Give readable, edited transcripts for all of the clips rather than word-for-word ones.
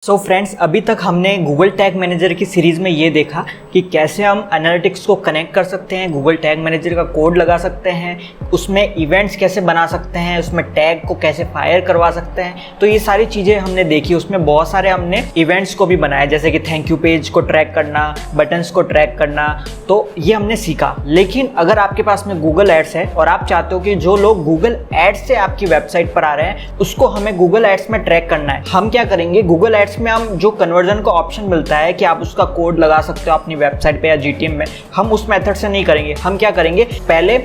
So friends, अभी तक हमने गूगल टैग मैनेजर की सीरीज़ में ये देखा कि कैसे हम एनालिटिक्स को कनेक्ट कर सकते हैं, गूगल टैग मैनेजर का कोड लगा सकते हैं, उसमें इवेंट्स कैसे बना सकते हैं, उसमें टैग को कैसे फायर करवा सकते हैं। तो ये सारी चीज़ें हमने देखी। उसमें बहुत सारे हमने इवेंट्स को भी बनाया, जैसे कि थैंक यू पेज को ट्रैक करना, बटन्स को ट्रैक करना, तो ये हमने सीखा। लेकिन अगर आपके पास में गूगल एड्स है और आप चाहते हो कि जो लोग गूगल एड्स से आपकी वेबसाइट पर आ रहे हैं उसको हमें गूगल एड्स में ट्रैक करना है, हम क्या करेंगे, गूगल एड्स में हम जो कन्वर्जन का ऑप्शन मिलता है कि आप उसका कोड लगा सकते हो अपनी वेबसाइट पे या जीटीएम में, हम उस मेथड से नहीं करेंगे। हम क्या करेंगे, पहले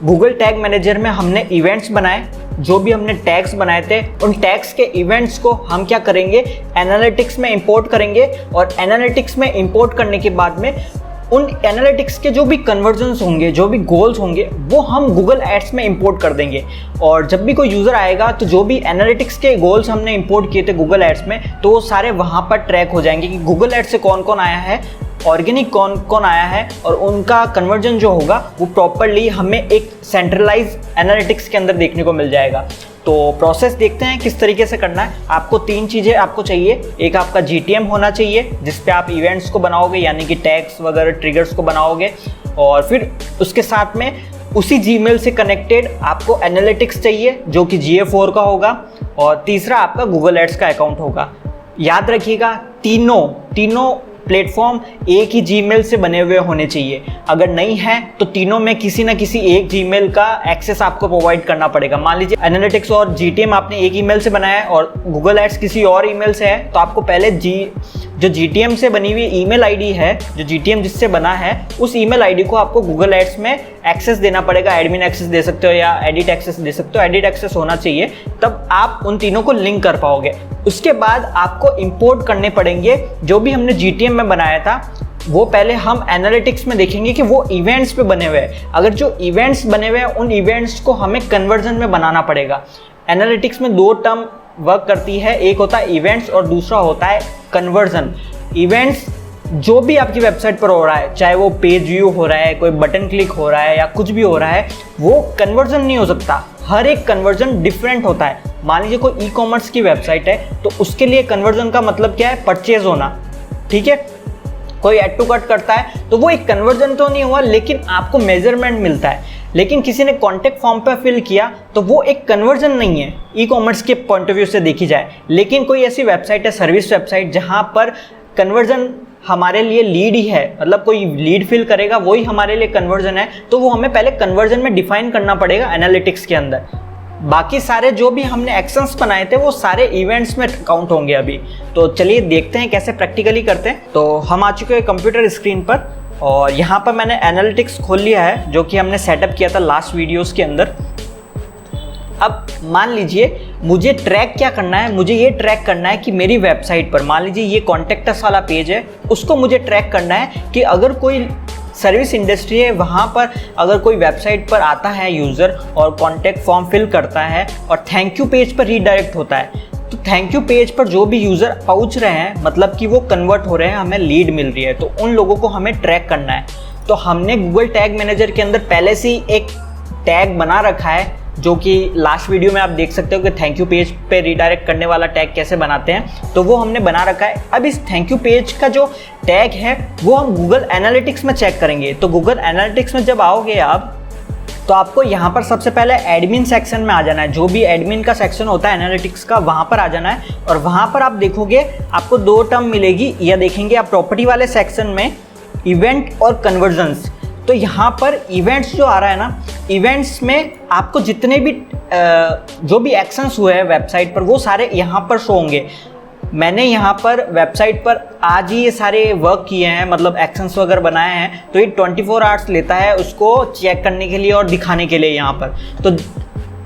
गूगल टैग मैनेजर में हमने इवेंट्स बनाए, जो भी हमने टैग्स बनाए थे उन टैग्स के इवेंट्स को हम क्या करेंगे, एनालिटिक्स में इंपोर्ट करेंगे। और एनालिटिक्स में इंपोर्ट करने के बाद में उन एनालिटिक्स के जो भी कन्वर्जन्स होंगे, जो भी गोल्स होंगे, वो हम गूगल एड्स में इंपोर्ट कर देंगे। और जब भी कोई यूज़र आएगा तो जो भी एनालिटिक्स के गोल्स हमने इंपोर्ट किए थे गूगल एड्स में, तो वो सारे वहाँ पर ट्रैक हो जाएंगे कि गूगल एड्स से कौन कौन आया है, ऑर्गेनिक कौन कौन आया है, और उनका कन्वर्जन जो होगा वो प्रॉपरली हमें एक सेंट्रलाइज एनालिटिक्स के अंदर देखने को मिल जाएगा। तो प्रोसेस देखते हैं किस तरीके से करना है। आपको तीन चीज़ें आपको चाहिए। एक आपका जीटीएम होना चाहिए जिस पे आप इवेंट्स को बनाओगे, यानी कि टैग्स वगैरह ट्रिगर्स को बनाओगे। और फिर उसके साथ में उसी जीमेल से कनेक्टेड आपको एनालिटिक्स चाहिए जो कि GA4 का होगा। और तीसरा आपका गूगल एड्स का अकाउंट होगा। याद रखिएगा, तीनों प्लेटफॉर्म एक ही जीमेल से बने हुए होने चाहिए। अगर नहीं है तो तीनों में किसी ना किसी एक जीमेल का एक्सेस आपको प्रोवाइड करना पड़ेगा। मान लीजिए एनालिटिक्स और जीटीएम आपने एक ईमेल से बनाया है और गूगल एड्स किसी और ईमेल से है, तो आपको पहले जो जीटीएम से बनी हुई ईमेल आईडी है, जो जीटीएम जिससे बना है, उस ईमेल आईडी को आपको गूगल एड्स में एक्सेस देना पड़ेगा। एडमिन एक्सेस दे सकते हो या एडिट एक्सेस दे सकते हो। एडिट एक्सेस होना चाहिए, तब आप उन तीनों को लिंक कर पाओगे। उसके बाद आपको इंपोर्ट करने पड़ेंगे जो भी हमने जीटीएम में बनाया था, वो पहले हम एनालिटिक्स में देखेंगे कि वो इवेंट्स पे बने हुए हैं। अगर जो इवेंट्स बने हुए हैं उन इवेंट्स को हमें कन्वर्जन में बनाना पड़ेगा। एनालिटिक्स में दो टर्म वर्क करती है, एक होता है इवेंट्स और दूसरा होता है कन्वर्जन। इवेंट्स जो भी आपकी वेबसाइट पर हो रहा है, चाहे वो पेज व्यू हो रहा है, कोई बटन क्लिक हो रहा है या कुछ भी हो रहा है, वो कन्वर्जन नहीं हो सकता। हर एक कन्वर्जन डिफरेंट होता है। मान लीजिए कोई ई-कॉमर्स की वेबसाइट है तो उसके लिए कन्वर्जन का मतलब क्या है, परचेज होना, ठीक है। कोई ऐड टू कार्ट करता है तो वो एक कन्वर्जन तो नहीं हुआ, लेकिन आपको मेजरमेंट मिलता है। लेकिन किसी ने कॉन्टैक्ट फॉर्म पर फिल किया तो वो एक कन्वर्जन नहीं है ई कॉमर्स के पॉइंट ऑफ व्यू से देखी जाए। लेकिन कोई ऐसी वेबसाइट है, सर्विस वेबसाइट, जहाँ पर कन्वर्जन हमारे लिए लीड ही है, मतलब कोई लीड फिल करेगा वही हमारे लिए कन्वर्जन है, तो वो हमें पहले कन्वर्जन में डिफाइन करना पड़ेगा एनालिटिक्स के अंदर। बाकी सारे जो भी हमने एक्शंस बनाए थे वो सारे इवेंट्स में काउंट होंगे अभी। तो चलिए देखते हैं कैसे प्रैक्टिकली करते हैं। तो हम आ चुके हैं कंप्यूटर स्क्रीन पर और यहाँ पर मैंने एनालिटिक्स खोल लिया है जो कि हमने सेटअप किया था लास्ट वीडियोस के अंदर। अब मान लीजिए मुझे ट्रैक क्या करना है, मुझे ये ट्रैक करना है कि मेरी वेबसाइट पर, मान लीजिए ये कॉन्टैक्ट अस वाला पेज है, उसको मुझे ट्रैक करना है कि अगर कोई सर्विस इंडस्ट्री है वहाँ पर अगर कोई वेबसाइट पर आता है यूज़र और कॉन्टैक्ट फॉर्म फिल करता है और थैंक यू पेज पर रीडायरेक्ट होता है, तो थैंक यू पेज पर जो भी यूज़र पहुँच रहे हैं, मतलब कि वो कन्वर्ट हो रहे हैं, हमें लीड मिल रही है, तो उन लोगों को हमें ट्रैक करना है। तो हमने गूगल टैग मैनेजर के अंदर पहले से ही एक टैग बना रखा है जो कि लास्ट वीडियो में आप देख सकते हो कि थैंक यू पेज पे रीडायरेक्ट करने वाला टैग कैसे बनाते हैं, तो वो हमने बना रखा है। अब इस थैंक यू पेज का जो टैग है वो हम गूगल एनालिटिक्स में चेक करेंगे। तो गूगल एनालिटिक्स में जब आओगे आप, तो आपको यहाँ पर सबसे पहले एडमिन सेक्शन में आ जाना है। जो भी एडमिन का सेक्शन होता है एनालिटिक्स का, वहाँ पर आ जाना है और वहाँ पर आप देखोगे आपको दो टर्म मिलेगी, या देखेंगे आप प्रॉपर्टी वाले सेक्शन में इवेंट और कन्वर्जन्स। तो यहाँ पर इवेंट्स जो आ रहा है ना, इवेंट्स में आपको जितने भी जो भी एक्शंस हुए हैं वेबसाइट पर वो सारे यहाँ पर शो होंगे। मैंने यहाँ पर वेबसाइट पर आज ही ये सारे वर्क किए हैं, मतलब एक्शंस वगैरह बनाए हैं, तो ये 24 आवर्स लेता है उसको चेक करने के लिए और दिखाने के लिए यहाँ पर। तो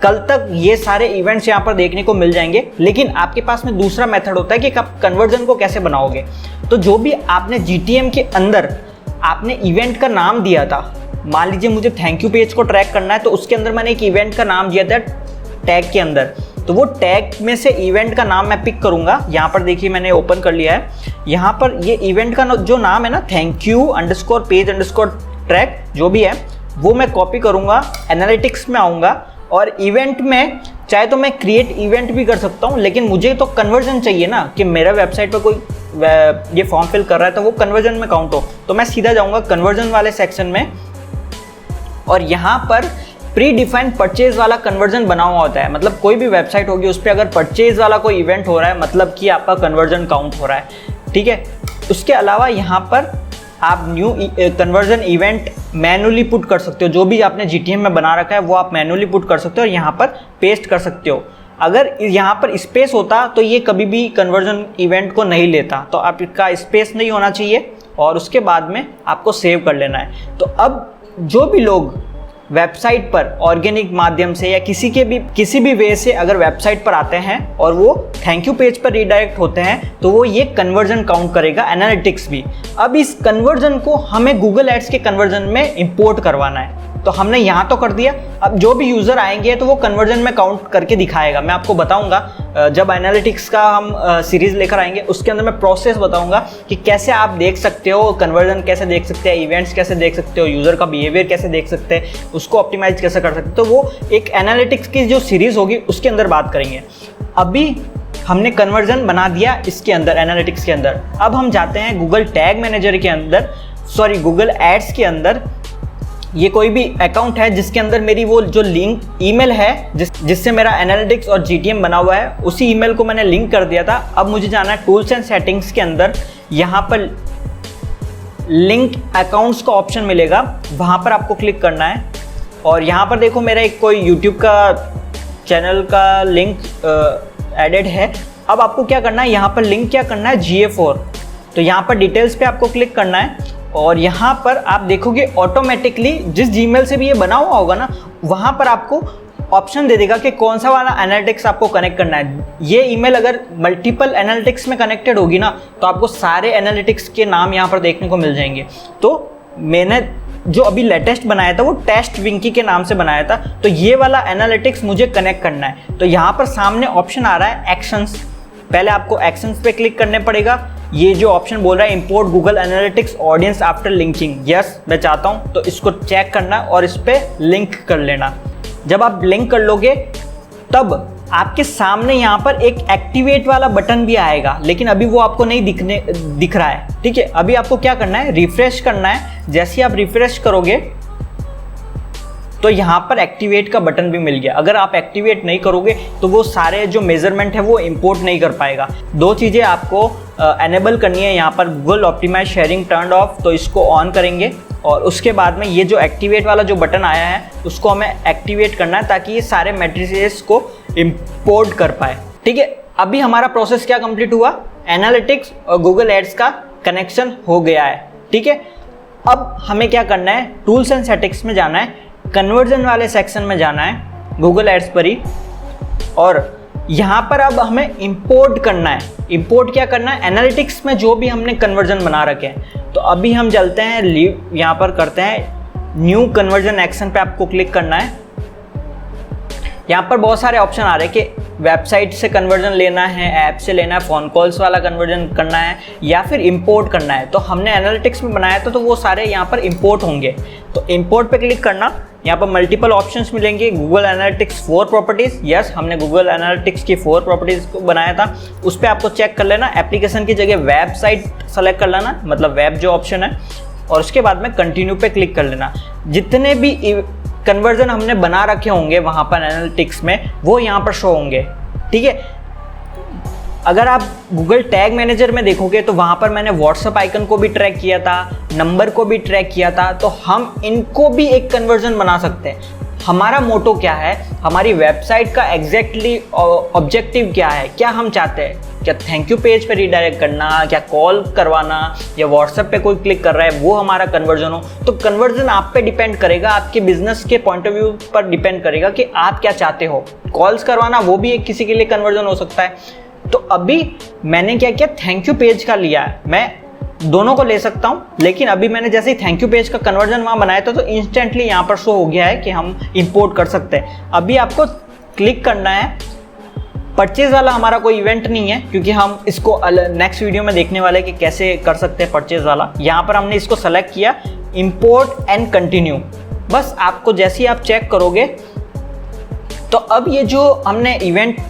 कल तक ये सारे इवेंट्स यहाँ पर देखने को मिल जाएंगे। लेकिन आपके पास में दूसरा मेथड होता है कि आप कन्वर्जन को कैसे बनाओगे। तो जो भी आपने जीटीएम के अंदर आपने इवेंट का नाम दिया था, मान लीजिए मुझे थैंक यू पेज को ट्रैक करना है, तो उसके अंदर मैंने एक इवेंट का नाम दिया था टैग के अंदर, तो वो टैग में से इवेंट का नाम मैं पिक करूंगा। यहाँ पर देखिए मैंने ओपन कर लिया है। यहाँ पर ये इवेंट का जो नाम है ना, thank you underscore page underscore track, जो भी है वो मैं कॉपी करूंगा, एनालिटिक्स में आऊँगा और इवेंट में चाहे तो मैं क्रिएट इवेंट भी कर सकता हूँ, लेकिन मुझे तो कन्वर्जन चाहिए ना कि मेरा वेबसाइट पर कोई ये फॉर्म फिल कर रहा है तो वो कन्वर्जन में काउंट हो। तो मैं सीधा जाऊँगा कन्वर्जन वाले सेक्शन में, और यहाँ पर प्री डिफाइंड परचेज वाला कन्वर्जन बना हुआ होता है। मतलब कोई भी वेबसाइट होगी उस पर अगर परचेज वाला कोई इवेंट हो रहा है मतलब कि आपका कन्वर्जन काउंट हो रहा है, ठीक है। उसके अलावा यहाँ पर आप new conversion event manually put कर सकते हो। जो भी आपने GTM में बना रखा है वो आप मैनुअली पुट कर सकते हो और यहाँ पर पेस्ट कर सकते हो। अगर यहाँ पर स्पेस होता तो ये कभी भी कन्वर्जन इवेंट को नहीं लेता, तो आपका स्पेस नहीं होना चाहिए और उसके बाद में आपको सेव कर लेना है। तो अब जो भी लोग वेबसाइट पर ऑर्गेनिक माध्यम से या किसी भी वे से अगर वेबसाइट पर आते हैं और वो थैंक यू पेज पर रीडायरेक्ट होते हैं तो वो ये कन्वर्जन काउंट करेगा, एनालिटिक्स भी। अब इस कन्वर्जन को हमें गूगल एड्स के कन्वर्जन में इंपोर्ट करवाना है, तो हमने यहाँ तो कर दिया। अब जो भी यूज़र आएंगे तो वो कन्वर्जन में काउंट करके दिखाएगा। मैं आपको बताऊंगा जब एनालिटिक्स का हम सीरीज़ लेकर आएंगे उसके अंदर मैं प्रोसेस बताऊंगा कि कैसे आप देख सकते हो कन्वर्जन, कैसे देख सकते हैं इवेंट्स, कैसे देख सकते हो यूज़र का बिहेवियर, कैसे देख सकते हैं उसको ऑप्टिमाइज कैसे कर सकते हो। तो वो एक एनालिटिक्स की जो सीरीज़ होगी उसके अंदर बात करेंगे। अभी हमने कन्वर्जन बना दिया इसके अंदर, एनालिटिक्स के अंदर। अब हम जाते हैं गूगल टैग मैनेजर के अंदर, सॉरी गूगल एड्स के अंदर। ये कोई भी अकाउंट है जिसके अंदर मेरी वो जो लिंक ईमेल है जिससे मेरा एनालिटिक्स और GTM बना हुआ है, उसी ईमेल को मैंने लिंक कर दिया था। अब मुझे जाना है टूल्स एंड सेटिंग्स के अंदर, यहाँ पर लिंक अकाउंट्स का ऑप्शन मिलेगा, वहाँ पर आपको क्लिक करना है। और यहाँ पर देखो मेरा एक कोई यूट्यूब का चैनल का लिंक एडेड है। अब आपको क्या करना है, यहाँ पर लिंक क्या करना है, GA4। तो यहाँ पर डिटेल्स पे आपको क्लिक करना है और यहाँ पर आप देखोगे ऑटोमेटिकली जिस जीमेल से भी ये बना हुआ होगा ना, वहाँ पर आपको ऑप्शन दे देगा कि कौन सा वाला एनालिटिक्स आपको कनेक्ट करना है। ये ईमेल अगर मल्टीपल एनालिटिक्स में कनेक्टेड होगी ना तो आपको सारे एनालिटिक्स के नाम यहाँ पर देखने को मिल जाएंगे। तो मैंने जो अभी लेटेस्ट बनाया था वो टेस्ट विंकी के नाम से बनाया था, तो ये वाला एनालिटिक्स मुझे कनेक्ट करना है। तो यहाँ पर सामने ऑप्शन आ रहा है एक्शंस, पहले आपको एक्शंस पे क्लिक करने पड़ेगा। ये जो ऑप्शन बोल रहा है import Google analytics audience after linking, yes मैं चाहता हूँ, तो इसको चेक करना और इस पर लिंक कर लेना। जब आप लिंक कर लोगे तब आपके सामने यहाँ पर एक एक्टिवेट वाला बटन भी आएगा, लेकिन अभी वो आपको नहीं दिख रहा है, ठीक है। अभी आपको क्या करना है, रिफ्रेश करना है। जैसे ही आप रिफ्रेश करोगे तो यहाँ पर एक्टिवेट का बटन भी मिल गया। अगर आप एक्टिवेट नहीं करोगे तो वो सारे जो मेजरमेंट है वो इंपोर्ट नहीं कर पाएगा। दो चीज़ें आपको एनेबल करनी है यहाँ पर, Google optimize sharing turn off, तो इसको ऑन करेंगे और उसके बाद में ये जो एक्टिवेट वाला जो बटन आया है उसको हमें एक्टिवेट करना है ताकि ये सारे मैट्रिसेस को इंपोर्ट कर पाए, ठीक है। अभी हमारा प्रोसेस क्या कंप्लीट हुआ, एनालिटिक्स और गूगल एड्स का कनेक्शन हो गया है, ठीक है। अब हमें क्या करना है, टूल्स एंड सेटिंग्स में जाना है, कन्वर्जन वाले सेक्शन में जाना है गूगल एड्स पर ही, और यहाँ पर अब हमें इंपोर्ट करना है। इंपोर्ट क्या करना है, एनालिटिक्स में जो भी हमने कन्वर्जन बना रखे हैं। तो अभी हम चलते हैं यहाँ पर करते हैं न्यू कन्वर्जन एक्शन पे आपको क्लिक करना है। यहाँ पर बहुत सारे ऑप्शन आ रहे हैं कि वेबसाइट से कन्वर्जन लेना है, ऐप से लेना है, फ़ोन कॉल्स वाला कन्वर्जन करना है या फिर इंपोर्ट करना है। तो हमने एनालिटिक्स में बनाया था तो वो सारे यहाँ पर इंपोर्ट होंगे। तो इंपोर्ट पे क्लिक करना, यहाँ पर मल्टीपल ऑप्शंस मिलेंगे। गूगल एनालिटिक्स 4 प्रॉपर्टीज़, यस हमने गूगल एनालिटिक्स की 4 प्रॉपर्टीज़ को बनाया था, उस पर आपको चेक कर लेना। एप्लीकेशन की जगह वेबसाइट सेलेक्ट कर लेना, मतलब वेब जो ऑप्शन है, और उसके बाद में कंटिन्यू पे क्लिक कर लेना। जितने भी कन्वर्जन हमने बना रखे होंगे वहाँ पर एनालिटिक्स में वो यहाँ पर शो होंगे, ठीक है। अगर आप गूगल टैग मैनेजर में देखोगे तो वहाँ पर मैंने व्हाट्सएप आइकन को भी ट्रैक किया था, नंबर को भी ट्रैक किया था, तो हम इनको भी एक कन्वर्जन बना सकते हैं। हमारा मोटो क्या है, हमारी वेबसाइट का एग्जैक्टली ऑब्जेक्टिव क्या है, क्या हम चाहते हैं, क्या थैंक यू पेज पे रीडायरेक्ट करना, क्या कॉल करवाना, या व्हाट्सएप पे कोई क्लिक कर रहा है वो हमारा कन्वर्जन हो। तो कन्वर्जन आप पे डिपेंड करेगा, आपके बिजनेस के पॉइंट ऑफ व्यू पर डिपेंड करेगा कि आप क्या चाहते हो। कॉल्स करवाना वो भी एक किसी के लिए कन्वर्जन हो सकता है। तो अभी मैंने क्या किया, थैंक यू पेज का लिया है, मैं दोनों को ले सकता हूं, लेकिन अभी मैंने जैसे ही थैंक यू पेज का कन्वर्जन वहां बनाया था तो इंस्टेंटली यहां पर शो हो गया है कि हम इंपोर्ट कर सकते हैं। अभी आपको क्लिक करना है, परचेज वाला हमारा कोई इवेंट नहीं है क्योंकि हम इसको नेक्स्ट वीडियो में देखने वाले कि कैसे कर सकते हैं परचेज वाला। यहाँ पर हमने इसको सेलेक्ट किया, इंपोर्ट एंड कंटिन्यू। बस आपको जैसे ही आप चेक करोगे तो अब ये जो हमने इवेंट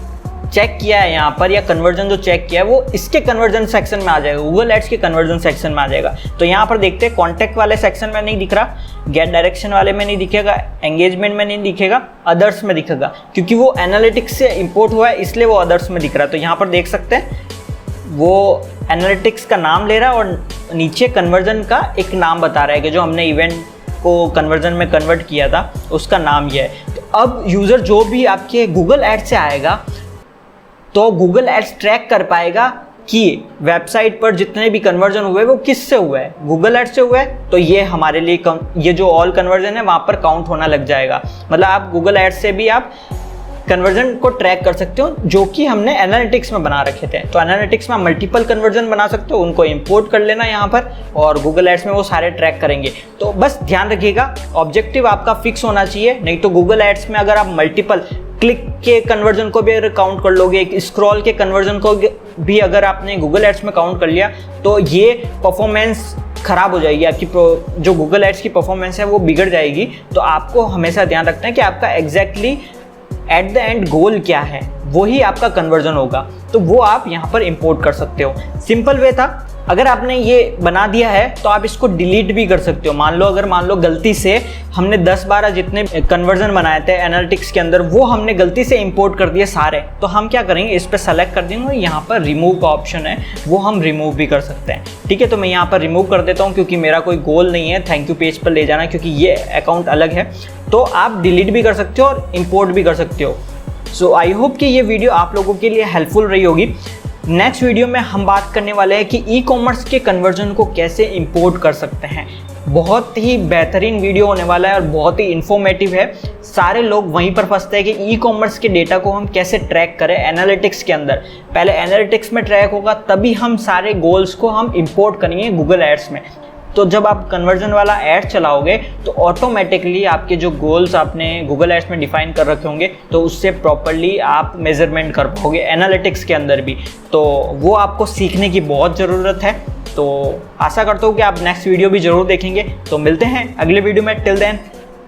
चेक किया है यहाँ पर, या कन्वर्जन जो चेक किया है, वो इसके कन्वर्जन सेक्शन में आ जाएगा, गूगल एड्स के कन्वर्जन सेक्शन में आ जाएगा। तो यहाँ पर देखते हैं, कॉन्टैक्ट वाले सेक्शन में नहीं दिख रहा, गेट डायरेक्शन वाले में नहीं दिखेगा, एंगेजमेंट में नहीं दिखेगा, अदर्स में दिखेगा, क्योंकि वो एनालिटिक्स से इंपोर्ट हुआ है इसलिए वो अदर्स में दिख रहा है। तो यहाँ पर देख सकते हैं वो एनालिटिक्स का नाम ले रहा है और नीचे कन्वर्जन का एक नाम बता रहा है कि जो हमने इवेंट को कन्वर्जन में कन्वर्ट किया था उसका नाम ये है। तो अब यूज़र जो भी आपके गूगल एड्स से आएगा तो गूगल एड्स ट्रैक कर पाएगा कि वेबसाइट पर जितने भी कन्वर्जन हुए वो किससे हुए हैं, गूगल एड्स से हुए हैं। तो ये हमारे लिए ये जो ऑल कन्वर्जन है वहाँ पर काउंट होना लग जाएगा। मतलब आप गूगल एड्स से भी आप कन्वर्जन को ट्रैक कर सकते हो, जो कि हमने एनालिटिक्स में बना रखे थे। तो एनालिटिक्स में मल्टीपल कन्वर्जन बना सकते हो, उनको इंपोर्ट कर लेना यहाँ पर, और गूगल एड्स में वो सारे ट्रैक करेंगे। तो बस ध्यान रखिएगा, ऑब्जेक्टिव आपका फिक्स होना चाहिए, नहीं तो गूगल एड्स में अगर आप मल्टीपल क्लिक के कन्वर्जन को भी अगर काउंट कर लोगे, स्क्रॉल के कन्वर्जन को भी अगर आपने गूगल एड्स में काउंट कर लिया, तो ये परफॉर्मेंस खराब हो जाएगी, आपकी जो गूगल एड्स की परफॉर्मेंस है वो बिगड़ जाएगी। तो आपको हमेशा ध्यान रखना है कि आपका एग्जैक्टली एट द एंड गोल क्या है, वही आपका कन्वर्जन होगा। तो वो आप यहाँ पर इंपोर्ट कर सकते हो। सिंपल वे था। अगर आपने ये बना दिया है तो आप इसको डिलीट भी कर सकते हो। मान लो गलती से हमने 10-12 जितने कन्वर्जन बनाए थे एनालिटिक्स के अंदर, वो हमने गलती से इंपोर्ट कर दिए सारे, तो हम क्या करेंगे, इस पर सेलेक्ट कर देंगे और यहाँ पर रिमूव का ऑप्शन है, वो हम रिमूव भी कर सकते हैं। ठीक है, तो मैं यहाँ पर रिमूव कर देता हूँ क्योंकि मेरा कोई गोल नहीं है थैंक यू पेज पर ले जाना, क्योंकि ये अकाउंट अलग है। तो आप डिलीट भी कर सकते हो और इंपोर्ट भी कर सकते हो। सो आई होप कि ये वीडियो आप लोगों के लिए हेल्पफुल रही होगी। नेक्स्ट वीडियो में हम बात करने वाले हैं कि ई कॉमर्स के कन्वर्जन को कैसे इंपोर्ट कर सकते हैं। बहुत ही बेहतरीन वीडियो होने वाला है और बहुत ही इन्फॉर्मेटिव है। सारे लोग वहीं पर फंसते हैं कि ई कॉमर्स के डेटा को हम कैसे ट्रैक करें एनालिटिक्स के अंदर। पहले एनालिटिक्स में ट्रैक होगा, तभी हम सारे गोल्स को हम इंपोर्ट करेंगे गूगल एड्स में। तो जब आप कन्वर्जन वाला ऐड चलाओगे तो ऑटोमेटिकली आपके जो गोल्स आपने गूगल एड्स में डिफाइन कर रखे होंगे, तो उससे प्रॉपरली आप मेजरमेंट कर पाओगे एनालिटिक्स के अंदर भी। तो वो आपको सीखने की बहुत ज़रूरत है। तो आशा करता हूँ कि आप नेक्स्ट वीडियो भी ज़रूर देखेंगे। तो मिलते हैं अगले वीडियो में। Till then,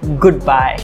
good bye.